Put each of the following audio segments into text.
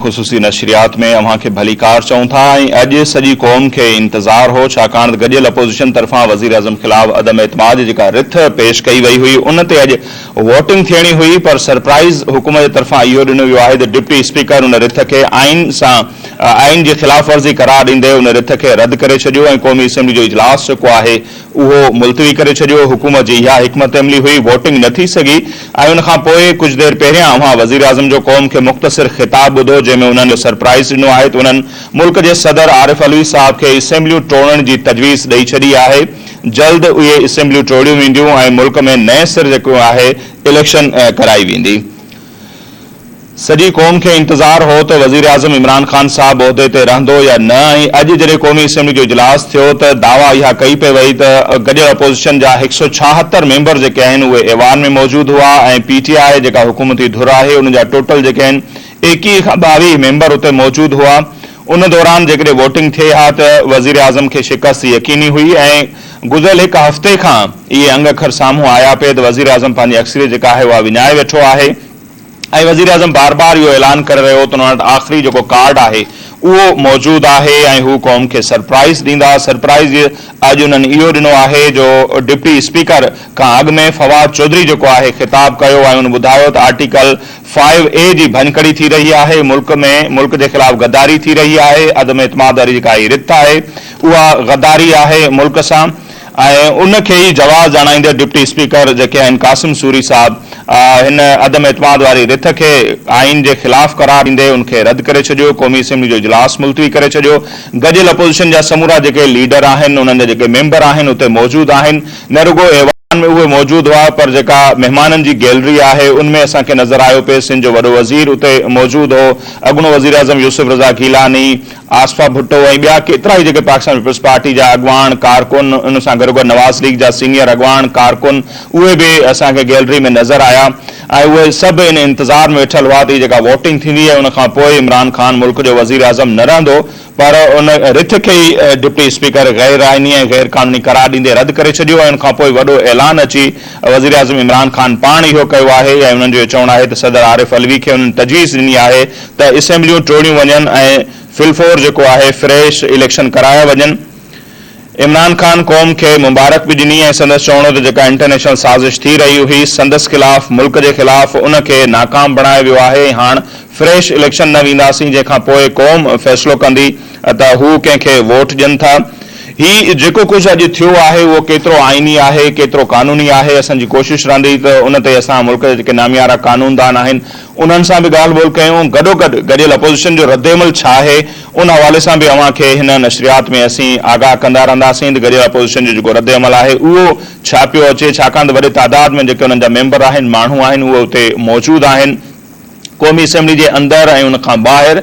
ख़ुसूसी नशरियात में अव्हां खे भली कार चऊं था। अॼु सॼी क़ौम खे इंतज़ार हो, छाकाणि गॾियल अपोज़िशन तरफ़ां वज़ीर आज़म ख़िलाफ़ अदम एतमाद जेका रिथ पेश कई वई हुई उन ते अॼु वोटिंग थियणी हुई, पर सरप्राइज़ हुकूमत जे तरफ़ां इहो ॾिनो वियो आहे त डिप्टी स्पीकर उन रिथ खे आइन जी ख़िलाफ़ वर्ज़ी करार ॾींदे उन रिथ खे रद्द करे छॾियो ऐं क़ौमी असेंबली जो इजलास जेको आहे उहो मुलतवी करे छॾियो। हुकूमत जी इहा हिकमत अमली हुई, वोटिंग न थी सघी ऐं उन खां पोइ कुझु देरि पहिरियां अव्हां वज़ीर आज़म जो क़ौम खे मुख़्तसिर ख़िताब ॿुधो, जंहिंमें उन्हनि सरप्राइज़ ॾिनो आहे त उन्हनि मुल्क जे सदर आरिफ अलवी साहब खे असेंबलियूं टोड़ण जी तजवीज़ ॾेई छॾी आहे। जल्द उहे असेंबलियूं टोड़ियूं वेंदियूं ऐं मुल्क में नए सिर जेको आहे इलेक्शन कराई वेंदी। सॼी क़ौम खे इंतज़ार हो त वज़ीर आज़म इमरान ख़ान साहब उहिदे ते रहंदो या न, ऐं अॼु जॾहिं क़ौमी असेंबली जो इजलास थियो त दावा इहा कई पई वई त गॾियल अपोज़िशन जा 176 मेंबर जेके आहिनि उहे ऐवान में मौजूद हुआ ऐं PTI जेका हुकूमती धुर आहे उन जा टोटल जेके आहिनि 21 खां 22 मेंबर उते मौजूद हुआ। उन दौरान जेकॾहिं वोटिंग थिए हा त वज़ीर आज़म खे शिकस्त यकीनी हुई ऐं गुज़िरियल हिकु हफ़्ते खां इहे अंग अखर साम्हूं आया पे त वज़ीर आज़म पंहिंजी अक्सरियत जेका आहे उहा विञाए वेठो आहे ऐं वज़ीर आज़म बार बार इहो ऐलान करे रहियो त उन वटि आख़िरी जेको कार्ड आहे उहो मौजूद आहे ऐं हू क़ौम खे सरप्राइज़ ॾींदा। सरप्राइज़ अॼु उन्हनि इहो ॾिनो आहे जो डिप्टी स्पीकर खां अॻु में फवाद चौधरी जेको आहे ख़िताब कयो ऐं उन ॿुधायो त आर्टिकल 5A जी भञकड़ी थी रही आहे, मुल्क जे ख़िलाफ़ गद्दारी थी रही आहे। अदम एतमाद वारी जेका रिथ आहे उहा गद्दारी आहे मुल्क सां ऐं उनखे ई जवाबु ॼाणाईंदे डिप्टी स्पीकर जेके आहिनि कासिम सूरी साहब हिन अदम एतमाद वारी रिथ खे आइन जे ख़िलाफ़ करार ॾींदे उनखे रद्द करे छॾियो, क़ौमी असेंबली जो इजलास मुलतवी करे छॾियो। गॾियल अपोज़िशन जा समूरा जेके लीडर आहिनि उन्हनि जा जेके मेंबर आहिनि उते मौजूद आहिनि, न रुगो ऐवान में उहे मौजूद हुआ पर जेका महिमाननि जी गैलरी आहे उनमें असांखे नज़र आयो पिए सिंध जो वॾो वज़ीर उते मौजूद हो, अॻूणो वज़ीर आज़म यूसुफ रज़ा गीलानी, आसफा भुट्टो ऐं ॿिया केतिरा ई जेके पाकिस्तान पीपल्स पार्टी जा अॻवान कारकुन, उन सां गॾोगॾु नवाज़ लीग जा सीनियर अॻवान कारकुन उहे बि असांखे गैलरी में नज़र आया ऐं उहे सभु इन इंतज़ार में वेठल हुआ त जेका वोटिंग थींदी आहे उन खां पोइ इमरान ख़ान मुल्क जो वज़ीर आज़म न रहंदो, पर उन रिथ खे ई डिप्टी स्पीकर गैर आइनी ऐं गैर कानूनी करार ॾींदे रद्द करे छॾियो ऐं उन खां पोइ वॾो ऐलान अची वज़ीर आज़म इमरान ख़ान पाण इहो कयो आहे ऐं उन्हनि जो चवणु आहे त सदर आरिफ अलवी खे उन्हनि तजवीज़ ॾिनी आहे त असेंबलियूं टोड़ियूं वञनि ऐं फिलफोर जेको आहे फ्रेश इलेक्शन कराया वञनि। इमरान ख़ान क़ौम खे मुबारक बि ॾिनी ऐं संदसि चवणो त जेका इंटरनेशनल साज़िश थी रही हुई संदसि ख़िलाफ़ मुल्क जे ख़िलाफ़ उनखे नाकाम बणायो वियो आहे। हाणे फ्रेश इलेक्शन न वेंदासीं जंहिंखां पोइ क़ौम फ़ैसिलो कंदी त हू कंहिंखे वोट ॾियनि था। ही जेको कुझु अॼु थियो आहे उहो केतिरो आइनी आहे केतिरो कानूनी आहे, असांजी कोशिशि रहंदी त उन ते असां मुल्क जे जेके नामियारा कानूनदान आहिनि उन्हनि सां बि ॻाल्हि ॿोल कयूं, गॾोगॾु गॾियल अपोज़िशन जो रद्दमल छा आहे उन हवाले सां बि अव्हांखे हिन नशरियात में असीं आगाह कंदा रहंदासीं त गॾियल अपोज़िशन जो जेको रद्दमल आहे उहो छा पियो अचे, छाकाणि त वॾे तादाद में जेके उन्हनि जा मेंबर आहिनि माण्हू आहिनि उहे उते मौजूद आहिनि। क़ौमी असेंबली जे अंदरि ऐं उन खां ॿाहिरि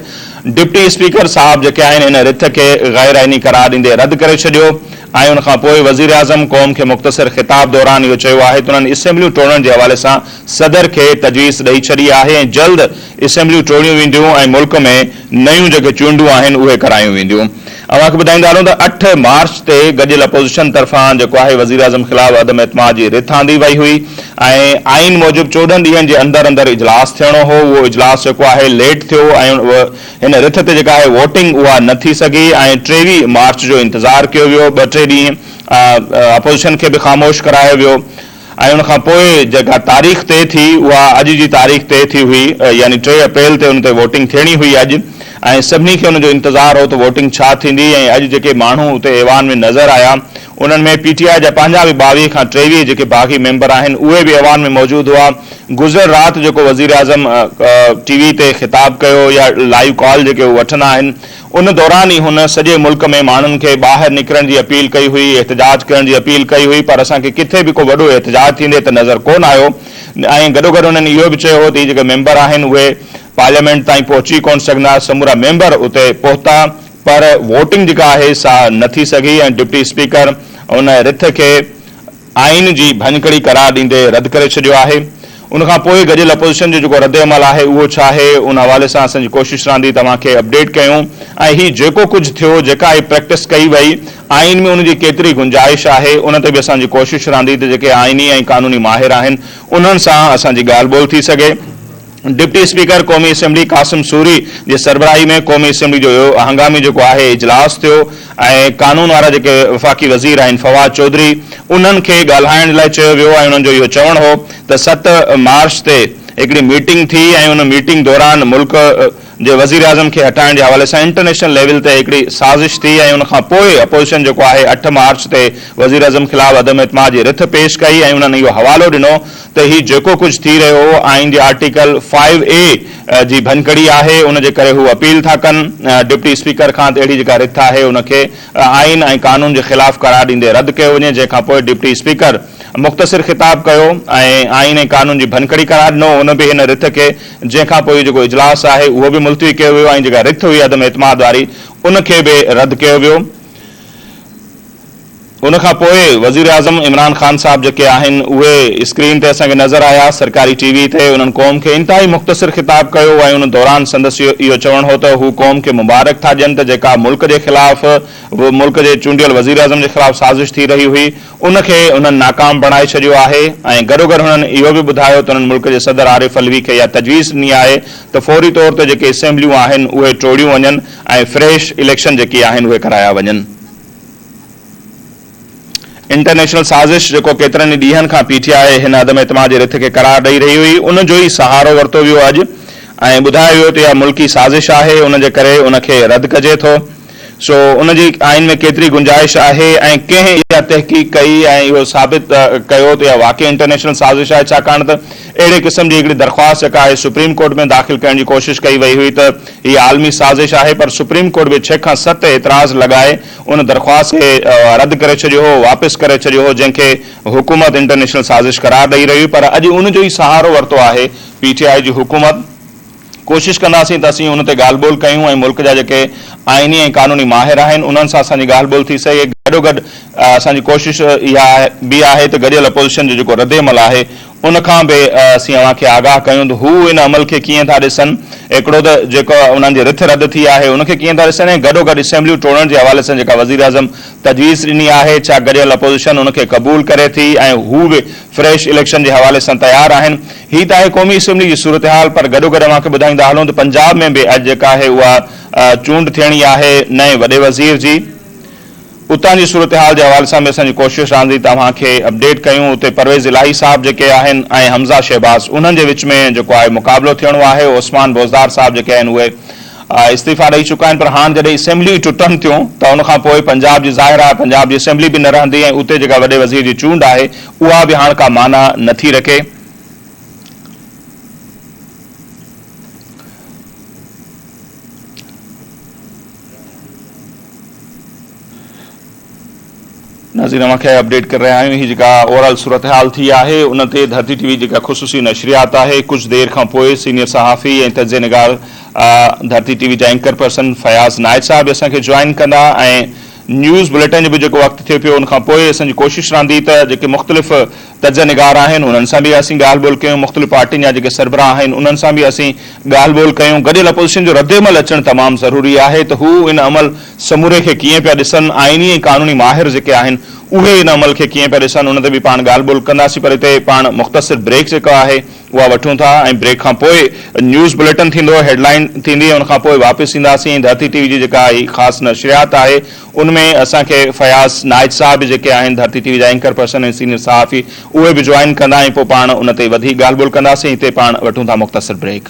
डिप्टी स्पीकर साहब जेके आहिनि हिन रिथ खे गैर आइनी करार ॾींदे रद्द करे छॾियो ऐं उन खां पोइ वज़ीर आज़म क़ौम खे मुख़्तसिर ख़िताब दौरान इहो चयो आहे त उन्हनि असेंबलियूं टोड़ण जे हवाले सां सदर खे तजवीज़ ॾेई छॾी आहे ऐं जल्द असेंबलियूं टोड़ियूं वेंदियूं ऐं मुल्क में नयूं जेके चूंडूं आहिनि उहे करायूं वेंदियूं। अव्हांखे ॿुधाईंदा हलूं त 8 मार्च ते गॾियल अपोज़िशन तरफ़ां जेको आहे वज़ीर आज़म ख़िलाफ़ अदम एतमाद जी रिथ आंदी वई हुई ऐं आइन मूजिबि 14 ॾींहंनि जे अंदरि इजलास थियणो हो, उहो इजलास जेको आहे लेट थियो ऐं हिन रिथ ते जेका आहे वोटिंग उहा न थी सघी ऐं 23 मार्च जो इंतज़ारु कयो वियो। 2-3 ॾींहं अपोज़िशन खे बि ख़ामोश करायो वियो ऐं उन खां पोइ जेका तारीख़ तइ थी उहा अॼु जी तारीख़ तइ थी हुई, यानी 3 अप्रैल ते उन ते वोटिंग थियणी हुई अॼु ऐं सभिनी खे उनजो इंतज़ारु हो त वोटिंग छा थींदी ऐं अॼु जेके माण्हू उते ऐवान में नज़र आया उन्हनि में PTI जा पंहिंजा बि 22 खां 23 जेके बाक़ी मेंबर आहिनि उहे बि ऐवान में मौजूद हुआ। गुज़िर राति जेको वज़ीर आज़म TV ते ख़िताब कयो या लाइव कॉल जेके वठंदा आहिनि उन दौरान ई हुन सॼे मुल्क में माण्हुनि खे ॿाहिरि निकिरण जी अपील कई हुई, एहतिजाज करण जी अपील कई हुई, पर असांखे किथे बि को वॾो एहतिजाज थींदे त नज़र कोन आयो ऐं गॾोगॾु उन्हनि इहो बि चयो हो त जेके मेंबर आहिनि उहे पार्लियामेंट ताईं पहुची कोन सघंदा, समूरा मेंबर उते पहुता पर वोटिंग जेका आहे सा न थी सघी ऐं डिप्टी स्पीकर उन रिथ खे आइन जी भञकड़ी करार ॾींदे रद्द करे छॾियो आहे। उन खां पोइ गॾियल अपोज़िशन जो जेको रद्दमल आहे उहो छा आहे उन हवाले सां असांजी कोशिशि रहंदी तव्हांखे अपडेट कयूं ऐं ही जेको कुझु थियो जेका ही प्रैक्टिस कई वई आइन में उनजी केतिरी गुंजाइश आहे उन ते बि असांजी कोशिशि रहंदी त जेके आइनी ऐं कानूनी माहिर आहिनि उन्हनि सां असांजी ॻाल्हि ॿोल थी सघे। डिप्टी स्पीकर क़ौमी असेंबली कासिम सूरी जे सरबराही में क़ौमी असेंबली जो हंगामी जो है इजलास थियो ऐं कानून वारा जेके वफ़ाक़ी वज़ीर आहिनि फवाद चौधरी उन्हनि खे ॻाल्हाइण लाइ चयो वियो ऐं उन्हनि जो इहो चवणु हो त 7 मार्च ते हिकिड़ी मीटिंग थी ऐं उन मीटिंग दौरान मुल्क जे वज़ीर आज़म खे हटाइण जे हवाले सां इंटरनेशनल लेवल ते हिकिड़ी साज़िश थी ऐं उन खां पोइ अपोज़िशन जेको आहे 8 मार्च ते वज़ीर आज़म ख़िलाफ़ अदम एतमाद जी रिथ पेश कई ऐं उन्हनि इहो हवालो ॾिनो त ही जेको कुझु थी रहियो हो आइन जे आर्टिकल 5A जी भनकड़ी आहे उन जे करे हू अपील था कनि डिप्टी स्पीकर खां त अहिड़ी जेका रिथ आहे उनखे आइन ऐं कानून जे ख़िलाफ़ करार ॾींदे रद्द कयो वञे जंहिंखां पोइ डिप्टी स्पीकर मुख़्तसिर ख़िताब कयो ऐं आइन ऐं कानून जी भनकड़ी करार ॾिनो उन बि हिन रिथ खे जंहिंखां पोइ जेको इजलास आहे उहो बि मुलतवी कयो वियो ऐं जेका रिथ हुई अदम एतमाद वारी उनखे बि रद्द कयो वियो। उनखां पोइ वज़ीर आज़म इमरान ख़ान साहब जेके आहिनि उहे स्क्रीन ते असांखे नज़र आया सरकारी टीवी ते उन्हनि क़ौम खे इंतिहाई मुख़्तसिर ख़िताब कयो ऐं उन दौरान संदसि इहो चवणु हो त हू क़ौम खे मुबारक था ॾियनि त जेका मुल्क जे ख़िलाफ़ मुल्क जे चूंडियल वज़ीर आज़म जे ख़िलाफ़ साज़िश थी रही हुई उनखे उन्हनि नाकाम बणाए छॾियो आहे ऐं गॾोगॾु हुननि इहो बि ॿुधायो त उन्हनि मुल्क जे सदर आरिफ अलवी खे इहा तजवीज़ ॾिनी आहे त फौरी तौर ते जेके असेंबलियूं आहिनि उहे टोड़ियूं वञनि ऐं फ्रेश इलेक्शन जेकी आहिनि उहे कराया वञनि। इंटरनेशनल साज़िश जो केतरनि ॾींहंनि खां PTI हिन अदम एतमाद जे रिथ खे करार ॾेई रही हुई उन जो ई सहारो वरितो वियो अॼु ऐं ॿुधायो वियो त इहा मुल्की साज़िश आहे उन जे करे उनखे रद्द कजे थो। सो उन जी आइन में केतिरी गुंजाइश आहे ऐं कंहिं इहा तहक़ीक़ कई ऐं इहो साबित कयो त इहा वाक़ई इंटरनेशनल साज़िश आहे छाकाणि त अहिड़े क़िस्म जी हिकिड़ी दरख़्वास्त जेका आहे सुप्रीम कोर्ट में दाख़िल करण जी कोशिशि कई वई हुई त हीअ आलमी साज़िश आहे पर सुप्रीम कोर्ट बि 6 खां 7 एतिराज़ लॻाए उन दरख़्वास्त खे रद्द करे छॾियो हो वापसि करे छॾियो हो जंहिंखे हुकूमत इंटरनेशनल साज़िश करार ॾेई रही हुई पर अॼु उन जो ई सहारो वरितो आहे PTI जी हुकूमत। कोशिशि कंदासीं त असीं उन ते ॻाल्हि ॿोल कयूं ऐं मुल्क जा जेके आइनी ऐं कानूनी माहिर आहिनि उन्हनि सां असांजी ॻाल्हि ॿोल थी सघे गॾोगॾु असांजी कोशिशि इहा बि आहे त गॾियल अपोज़िशन जो जेको रद्द अमल आहे उनखां बि असीं अव्हांखे आगाह कयूं त हू इन अमल खे कीअं था ॾिसनि हिकिड़ो त जेको उन्हनि जी रिथ रद्द थी आहे उनखे कीअं था ॾिसनि ऐं गॾोगॾु असेंबलियूं टोड़ण जे हवाले सां जेका वज़ीर आज़म तजवीज़ ॾिनी आहे छा गॾियल अपोज़िशन उनखे क़बूल करे थी ऐं हू बि फ्रेश इलेक्शन जे हवाले सां तयारु आहिनि। हीअ त आहे क़ौमी असेंबली जी सूरत हाल पर गॾोगॾु अव्हांखे ॿुधाईंदा हलूं त पंजाब में बि अॼु जेका आहे उहा चूंड थियणी आहे नए वॾे वज़ीर जी उतां जी सूरत हाल जे हवाले सां बि असांजी कोशिशि रहंदी तव्हांखे अपडेट कयूं। उते परवेज़ इलाही साहब जेके आहिनि ऐं हमज़ा शहबाज़ उन्हनि जे विच में जेको आहे मुक़ाबिलो थियणो आहे उस्मान बोज़दार साहब जेके आहिनि उहे इस्तीफ़ा ॾेई चुका आहिनि पर हाणे जॾहिं असेंबलियूं टुटनि थियूं त उनखां पोइ पंजाब जी ज़ाहिर आहे पंजाब जी असेंबली बि न रहंदी ऐं उते जेका वॾे वज़ीर जी चूंड आहे उहा बि हाणे का माना नथी रखे। नाज़रीन अव्हांखे अपडेट करे रहिया आहियूं हीअ जेका ओवरऑल सूरत हाल थी आहे उन ते धरती TV जेका ख़ुसूसी नशरियात आहे कुझु देरि खां पोइ सीनियर सहाफ़ी ऐं तज्ज़िये निगार धरती TV जा एंकर पर्सन फयाज़ नाइद साहब बि असांखे जॉइन कंदा ऐं न्यूज़ बुलेटिन जो बि जेको वक़्तु थिए पियो उनखां पोइ असांजी कोशिशि रहंदी त जेके मुख़्तलिफ़ तज्ज़िया निगार आहिनि उन्हनि सां बि असीं ॻाल्हि ॿोल कयूं मुख़्तलिफ़ पार्टियुनि जा जेके सरबराह आहिनि उन्हनि सां बि असीं ॻाल्हि ॿोल कयूं। गॾियल अपोज़िशन जो रद्द अमल अचणु तमामु ज़रूरी आहे त हू इन अमल समूरे खे कीअं पिया ॾिसनि आइनी ऐं कानूनी माहिर जेके आहिनि उहे इन अमल खे कीअं पिया ॾिसनि उन ते बि पाण ॻाल्हि ॿोल कंदासीं पर हिते पाण मुख़्तसिर ब्रेक जेका आहे उहा वठूं था ऐं ब्रेक खां पोइ न्यूज़ बुलेटिन थींदो हेडलाइन थींदी उनखां पोइ वापसि ईंदासीं ऐं धरती TV जी जेका ख़ासि नशरियात आहे उनमें असांखे फयाज़ नाइद साहब जेके आहिनि धरती TV जा एंकर पर्सन ऐं सीनियर सहाफ़ी उहे बि जॉइन कंदा ऐं पोइ पाण उन ते वधीक ॻाल्हि ॿोल कंदासीं। हिते पाण वठूं था मुख़्तसिर ब्रेक।